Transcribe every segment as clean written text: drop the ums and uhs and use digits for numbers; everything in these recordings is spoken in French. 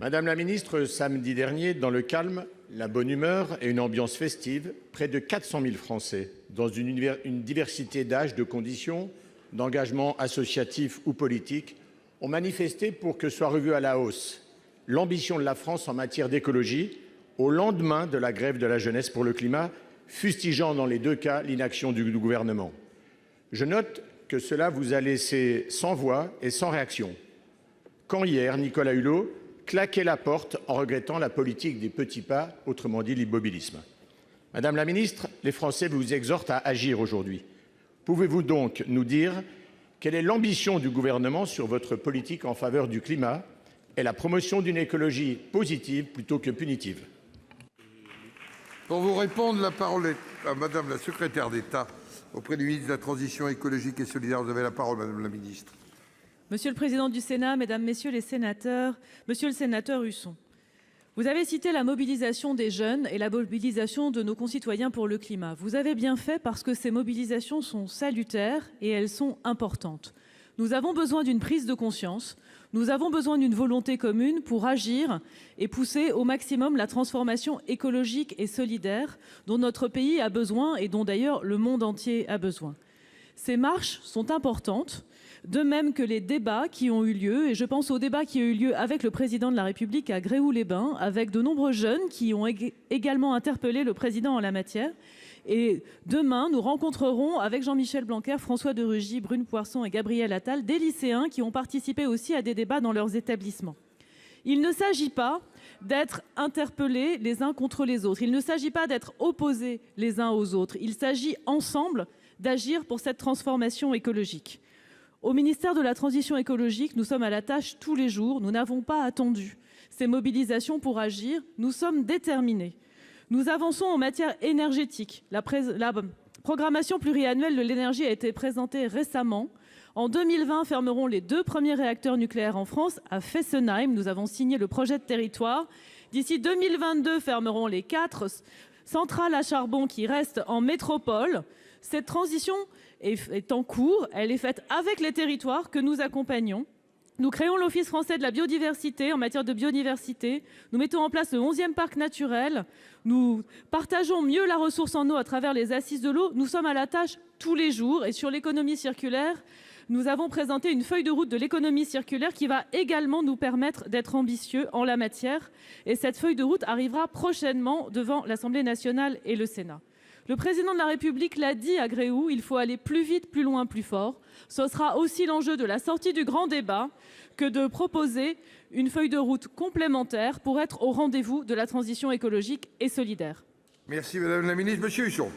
Madame la ministre, samedi dernier, dans le calme, la bonne humeur et une ambiance festive, près de 400 000 Français, dans une diversité d'âges, de conditions, d'engagement associatif ou politique, ont manifesté pour que soit revue à la hausse l'ambition de la France en matière d'écologie, au lendemain de la grève de la jeunesse pour le climat, fustigeant dans les deux cas l'inaction du gouvernement. Je note que cela vous a laissé sans voix et sans réaction. Quand hier, Nicolas Hulot claquait la porte en regrettant la politique des petits pas, autrement dit l'immobilisme. Madame la ministre, les Français vous exhortent à agir aujourd'hui. Pouvez-vous donc nous dire quelle est l'ambition du gouvernement sur votre politique en faveur du climat et la promotion d'une écologie positive plutôt que punitive? Pour vous répondre, la parole est à Madame la secrétaire d'État auprès du ministre de la Transition écologique et solidaire. Vous avez la parole, Madame la ministre. Monsieur le président du Sénat, Mesdames, Messieurs les sénateurs, Monsieur le sénateur Husson, vous avez cité la mobilisation des jeunes et la mobilisation de nos concitoyens pour le climat. Vous avez bien fait parce que ces mobilisations sont salutaires et elles sont importantes. Nous avons besoin d'une prise de conscience, nous avons besoin d'une volonté commune pour agir et pousser au maximum la transformation écologique et solidaire dont notre pays a besoin et dont d'ailleurs le monde entier a besoin. Ces marches sont importantes, de même que les débats qui ont eu lieu, et je pense aux débats qui ont eu lieu avec le président de la République à Gréoux-les-Bains, avec de nombreux jeunes qui ont également interpellé le président en la matière. Et demain, nous rencontrerons avec Jean-Michel Blanquer, François de Rugy, Brune Poirson et Gabriel Attal des lycéens qui ont participé aussi à des débats dans leurs établissements. Il ne s'agit pas d'être interpellés les uns contre les autres. Il ne s'agit pas d'être opposés les uns aux autres. Il s'agit ensemble d'agir pour cette transformation écologique. Au ministère de la Transition écologique, nous sommes à la tâche tous les jours. Nous n'avons pas attendu ces mobilisations pour agir. Nous sommes déterminés. Nous avançons en matière énergétique. La programmation pluriannuelle de l'énergie a été présentée récemment. En 2020, fermeront les 2 premiers réacteurs nucléaires en France à Fessenheim. Nous avons signé le projet de territoire. D'ici 2022, fermeront les 4 centrales à charbon qui restent en métropole. Cette transition est en cours, elle est faite avec les territoires que nous accompagnons. Nous créons l'Office français de la biodiversité en matière de biodiversité. Nous mettons en place le 11e parc naturel. Nous partageons mieux la ressource en eau à travers les assises de l'eau. Nous sommes à la tâche tous les jours. Et sur l'économie circulaire, nous avons présenté une feuille de route de l'économie circulaire qui va également nous permettre d'être ambitieux en la matière. Et cette feuille de route arrivera prochainement devant l'Assemblée nationale et le Sénat. Le président de la République l'a dit à Gréoux, il faut aller plus vite, plus loin, plus fort. Ce sera aussi l'enjeu de la sortie du grand débat que de proposer une feuille de route complémentaire pour être au rendez-vous de la transition écologique et solidaire. Merci Madame la ministre. Monsieur Husson.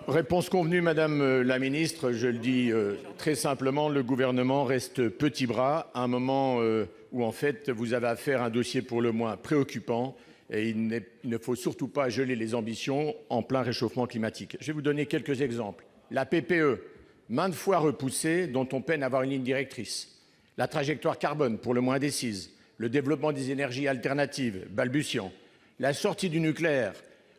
Réponse convenue, Madame la ministre. Je le dis très simplement, le gouvernement reste petit bras à un moment où en fait vous avez affaire à un dossier pour le moins préoccupant. Et il ne faut surtout pas geler les ambitions en plein réchauffement climatique. Je vais vous donner quelques exemples. La PPE, maintes fois repoussée, dont on peine à avoir une ligne directrice. La trajectoire carbone, pour le moins indécise. Le développement des énergies alternatives, balbutiant. La sortie du nucléaire,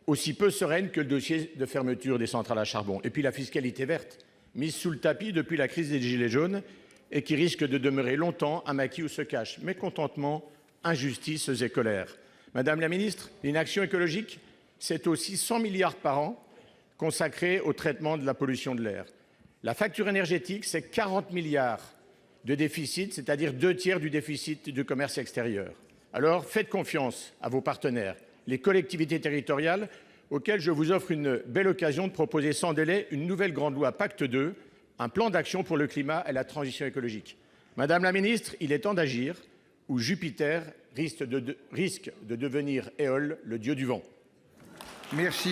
aussi peu sereine que le dossier de fermeture des centrales à charbon. Et puis la fiscalité verte, mise sous le tapis depuis la crise des Gilets jaunes et qui risque de demeurer longtemps un maquis où se cachent mécontentement, injustices et colère. Madame la ministre, l'inaction écologique, c'est aussi 100 milliards par an consacrés au traitement de la pollution de l'air. La facture énergétique, c'est 40 milliards de déficit, c'est-à-dire 2/3 du déficit du commerce extérieur. Alors faites confiance à vos partenaires, les collectivités territoriales, auxquelles je vous offre une belle occasion de proposer sans délai une nouvelle grande loi Pacte 2, un plan d'action pour le climat et la transition écologique. Madame la ministre, il est temps d'agir, ou Jupiter risque de devenir Éole, le dieu du vent. Merci.